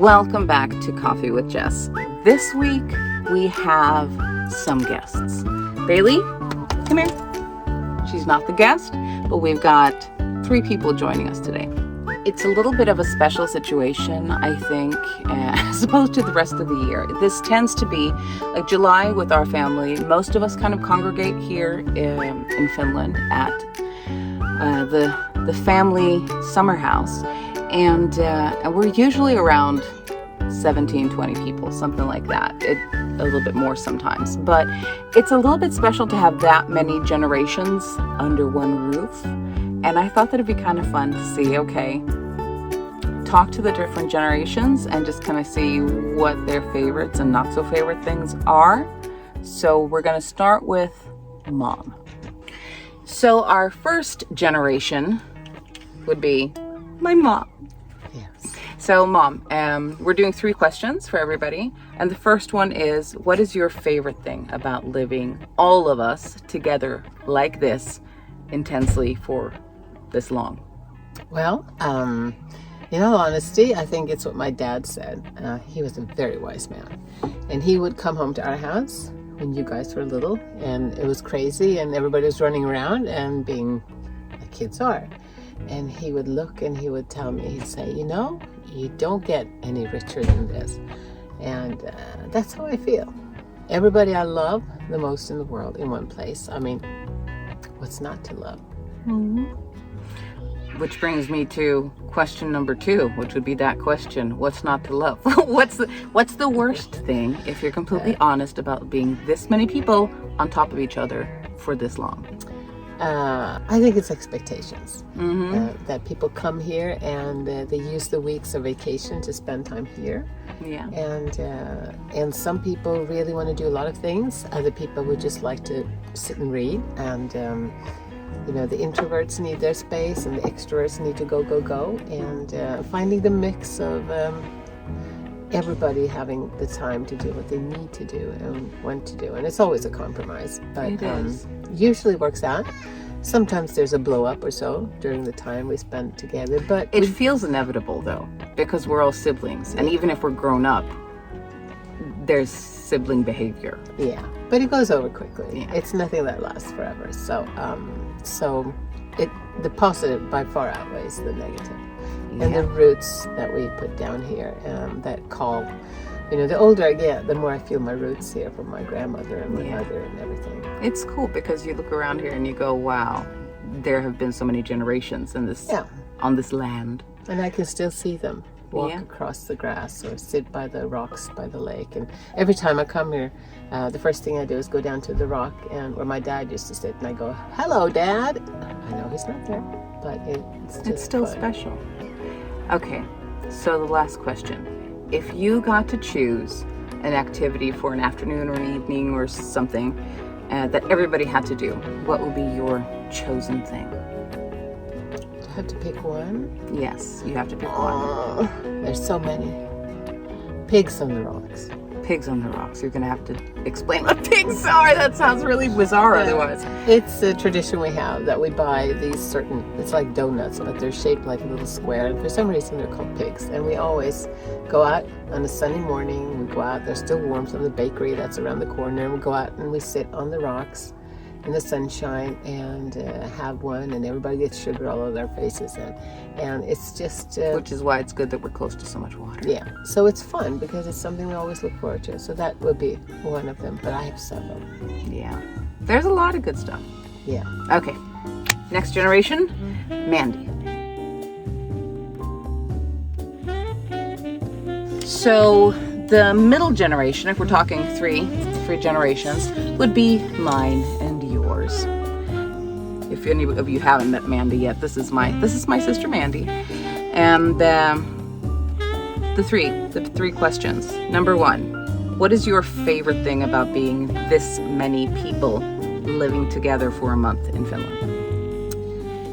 Welcome back to Coffee with Jess. This week we have some guests. Bailey, come here. She's not the guest, but we've got 3 people joining us today. It's a little bit of a special situation, I think, as opposed to the rest of the year. This tends to be like July with our family. Most of us kind of congregate here in Finland at the family summer house. And we're usually around 17, 20 people, something like that. A little bit more sometimes. But it's a little bit special to have that many generations under one roof. And I thought that it'd be kind of fun to see, okay, talk to the different generations and just kind of see what their favorites and not so favorite things are. So we're going to start with Mom. So our first generation would be my mom. Yes. So Mom, we're doing 3 questions for everybody. And the first one is, what is your favorite thing about living all of us together like this intensely for this long? Well, in all honesty, I think it's what my dad said. He was a very wise man. And he would come home to our house when you guys were little, and it was crazy, and everybody was running around and being like kids are. And he would look and he would tell me, he'd say, you know, you don't get any richer than this. And that's how I feel. Everybody I love the most in the world in one place. I mean, what's not to love? Mm-hmm. Which brings me to question number 2, which would be that question, what's not to love? What's the worst thing, if you're completely honest, about being this many people on top of each other for this long? I think it's expectations. Mm-hmm. That people come here and they use the weeks of vacation to spend time here. Yeah. And some people really want to do a lot of things. Other people would just like to sit and read. And you know, the introverts need their space and the extroverts need to go. And finding the mix of everybody having the time to do what they need to do and want to do. And it's always a compromise, but it is. Usually works out. Sometimes there's a blow up or so during the time we spend together, but it feels inevitable though, because we're all siblings. And even if we're grown up, there's sibling behavior. Yeah, but it goes over quickly. Yeah. It's nothing that lasts forever. So the positive by far outweighs the negative. Yeah. And the roots that we put down here, that call, you know, the older I get, the more I feel my roots here from my grandmother and my mother and everything. It's cool because you look around here and you go, wow, there have been so many generations in this on this land. And I can still see them walk across the grass or sit by the rocks by the lake. And every time I come here, the first thing I do is go down to the rock and where my dad used to sit, and I go, hello, Dad. I know he's not there, but it's still fun. special. Okay, so the last question. If you got to choose an activity for an afternoon or an evening or something that everybody had to do, what would be your chosen thing? Do I have to pick one? Yes, you have to pick one. There's so many. Pigs on the rocks. Pigs on the rocks. You're going to have to explain what pigs are. That sounds really bizarre otherwise. It's a tradition we have that we buy these certain, it's like donuts, but they're shaped like a little square. And for some reason they're called pigs. And we always go out on a Sunday morning. We go out, there's still warm from the bakery that's around the corner. And we go out and we sit on the rocks in the sunshine and have one, and everybody gets sugar all over their faces, and it's just which is why it's good that we're close to so much water. Yeah, so it's fun because it's something we always look forward to. So that would be one of them, but I have several. Yeah, there's a lot of good stuff. Yeah. Okay, next generation, Mandy. So the middle generation, if we're talking three generations, would be mine and yours. If any of you haven't met Mandy yet, this is my sister Mandy, and the three questions. Number 1, what is your favorite thing about being this many people living together for a month in Finland?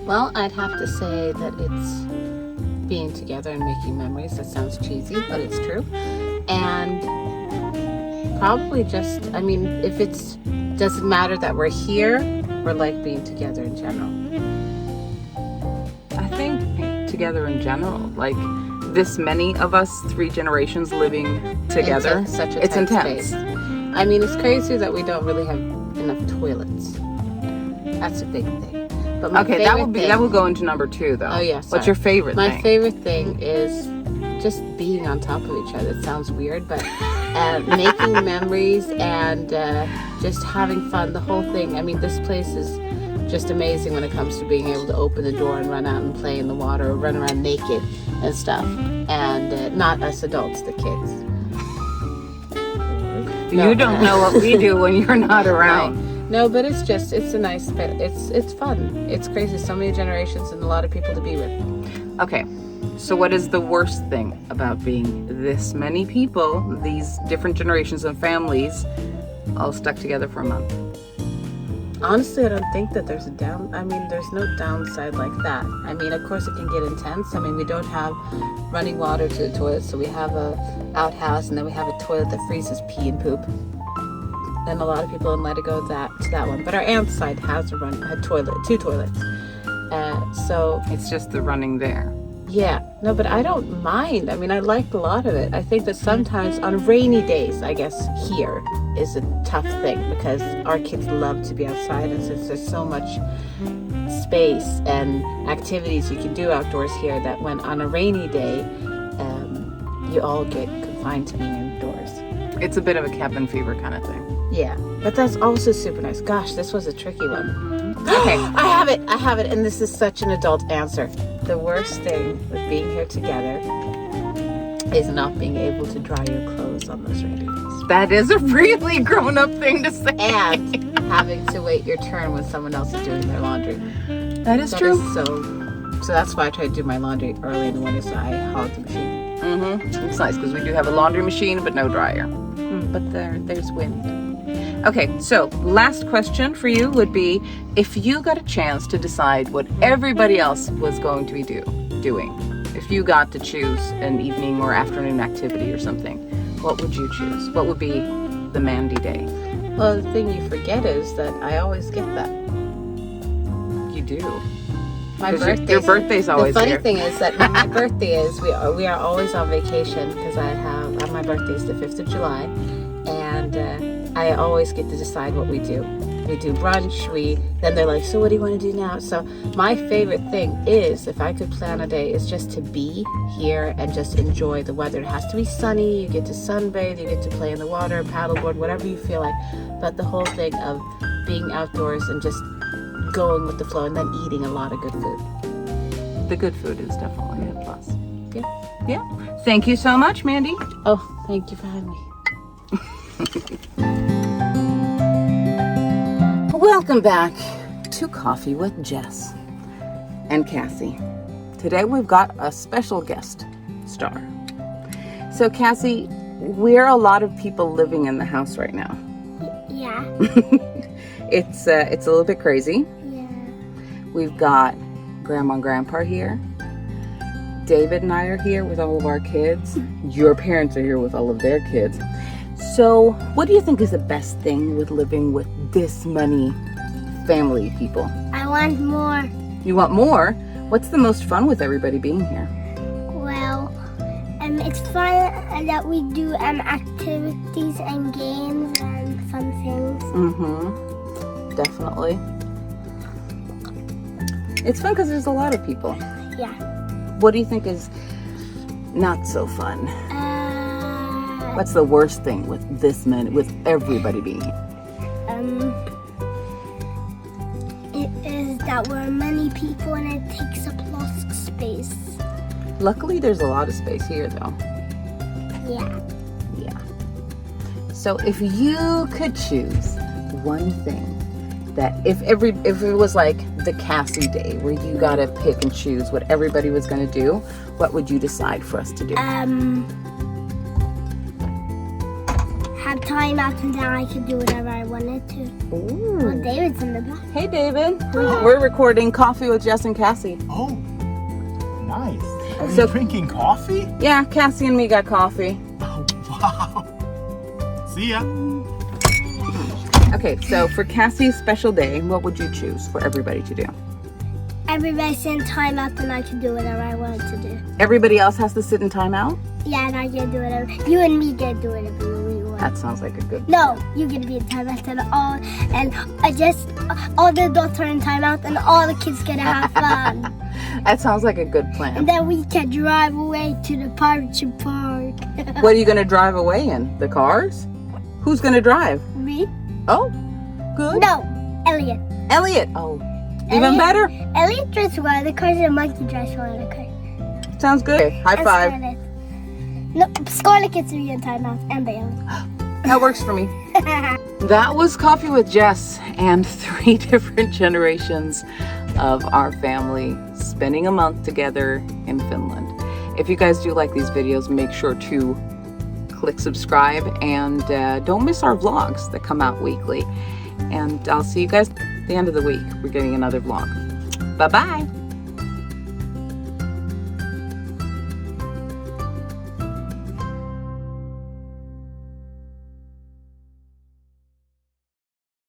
Well, I'd have to say that it's being together and making memories. That sounds cheesy, but it's true. And probably just, I mean, if it's doesn't matter that we're here, we're like being together in general. I think together in general, like this many of us, 3 generations living together, it's intense. Space. I mean, it's crazy that we don't really have enough toilets. That's a big thing. But that will go into number 2 though. Oh yeah. What's your favorite thing? My favorite thing is just being on top of each other. It sounds weird, but making memories and just having fun. The whole thing. I mean, this place is just amazing when it comes to being able to open the door and run out and play in the water or run around naked and stuff. And not us adults, the kids. You don't know what we do when you're not around. Right. No, but it's a nice, it's fun. It's crazy. So many generations and a lot of people to be with. Okay. So what is the worst thing about being this many people, these different generations and families, all stuck together for a month? Honestly, I don't think that there's there's no downside like that. I mean, of course it can get intense. I mean, we don't have running water to the toilet, so we have a outhouse, and then we have a toilet that freezes pee and poop. Then a lot of people don't let it go to that one. But our aunt's side has a toilet, 2 toilets. So it's just the running there. Yeah, no, but I don't mind. I mean, I like a lot of it. I think that sometimes on rainy days, I guess here is a tough thing because our kids love to be outside, and since there's so much space and activities you can do outdoors here, that when on a rainy day, you all get confined to being indoors. It's a bit of a cabin fever kind of thing. Yeah, but that's also super nice. Gosh, this was a tricky one. Okay. I have it, and this is such an adult answer. The worst thing with being here together is not being able to dry your clothes on those rainy days. That is a really grown-up thing to say. And having to wait your turn when someone else is doing their laundry. That is true. So that's why I try to do my laundry early in the winter, so I hog the machine. It's nice because we do have a laundry machine, but no dryer. But there's wind. Okay, so last question for you would be, if you got a chance to decide what everybody else was going to be doing, if you got to choose an evening or afternoon activity or something, what would you choose? What would be the Mandy day? Well, the thing you forget is that I always get that. You do. Your birthday's always here. The funny here. thing is that when my birthday is, we are always on vacation because my birthday is the 5th of July, and I always get to decide what we do. We do brunch, then they're like, so what do you want to do now? So my favorite thing is, if I could plan a day, is just to be here and just enjoy the weather. It has to be sunny, you get to sunbathe, you get to play in the water, paddleboard, whatever you feel like. But the whole thing of being outdoors and just going with the flow and then eating a lot of good food. The good food is definitely a plus. Yeah. Thank you so much, Mandy. Oh, thank you for having me. Welcome back to Coffee with Jess and Cassie. Today we've got a special guest star. So Cassie, we're a lot of people living in the house right now. Yeah. It's a little bit crazy. Yeah. We've got Grandma and Grandpa here. David and I are here with all of our kids. Your parents are here with all of their kids. So what do you think is the best thing with living with this many family people? I want more. You want more? What's the most fun with everybody being here? Well, it's fun that we do activities and games and fun things. Definitely. It's fun because there's a lot of people. Yeah. What do you think is not so fun? What's the worst thing with with everybody being here? It is that we're many people and it takes up lots of space. Luckily, there's a lot of space here, though. Yeah. Yeah. So if you could choose one thing that if it was like the Cassie day where you gotta pick and choose what everybody was gonna do, what would you decide for us to do? Have time out and then I could do whatever I wanted to. Ooh. Well, David's in the back. Hey, David. We're recording Coffee with Jess and Cassie. Oh, nice. Are So- you drinking coffee? Yeah, Cassie and me got coffee. Oh, wow. See ya. Okay, so for Cassie's special day, what would you choose for everybody to do? everybody's in timeout, then I can do whatever I want to do. Everybody else has to sit in timeout? Yeah, and I can do whatever. You and me can do whatever we want. That sounds like a good No, you get to be in timeout and all the adults are in timeout and all the kids get to have fun. That sounds like a good plan. And then we can drive away to the Pirate Park. What are you going to drive away in? The cars? Who's going to drive? Me? Oh, good. No, Elliot. Elliot. Oh, even Elliot. better. Elliot drives one of the cars and Monkey drives one of the cars. Sounds good. Okay, high And five. Scarlett. No, Scarlett gets to be in timeout and Bailey. That works for me. That was Coffee with Jess and 3 different generations of our family spending a month together in Finland. If you guys do like these videos, make sure to click subscribe and don't miss our vlogs that come out weekly. And I'll see you guys at the end of the week. We're getting another vlog. Bye-bye.